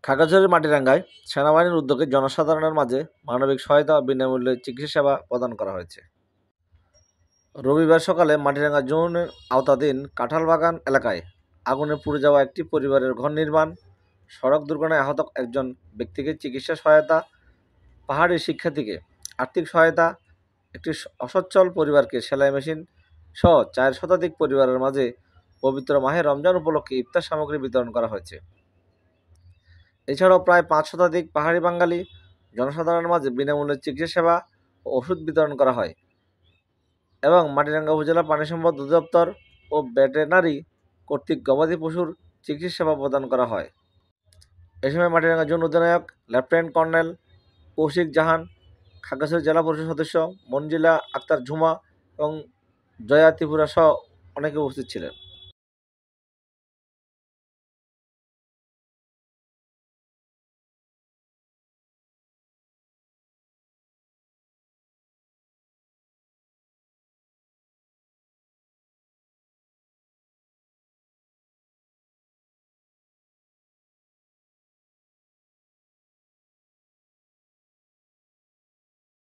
খাগড়াছড়ির মাটিরাঙ্গায় সেনাবাহিনীর উদ্যোগে জনসাধারণের মাঝে মানবিক সহায়তা ও বিনামূল্যে চিকিৎসা সেবা প্রদান করা হয়েছে। রবিবার সকালে মাটিরাঙ্গা জোনের আওতাধীন কাঁঠালবাগান এলাকায় আগুনে পুড়ে যাওয়া একটি পরিবারের ঘর নির্মাণ, সড়ক দুর্ঘটনায় আহত একজন ব্যক্তিকে চিকিৎসা সহায়তা, পাহাড়ি শিক্ষার্থীকে আর্থিক সহায়তা, একটি অসচ্ছল পরিবারকে সেলাই মেশিন সহ 4 শতাধিক পরিবারের মাঝে পবিত্র মাহে রমজান উপলক্ষে ইফতার সামগ্রী বিতরণ করা হয়েছে। এছাড়াও প্রায় 5 শতাধিক পাহাড়ি বাঙালি জনসাধারণের মাঝে বিনামূল্যে চিকিৎসা সেবা ও ওষুধ বিতরণ করা হয় এবং মাটিরাঙ্গা উপজেলা পানি সম্পদ অধিদপ্তর ও ভেটেরিনারি কর্তৃক গবাদি পশুর চিকিৎসা সেবা প্রদান করা হয়। এ সময় মাটিরাঙ্গা জোন অধিনায়ক লেফটেন্যান্ট কর্নেল কৌশিক জাহান, খাগড়াছড়ি জেলা পরিষদ সদস্য মনজিলা আক্তার ঝুমা এবং জয়া ত্রিপুরা সহ অনেকে উপস্থিত ছিলেন।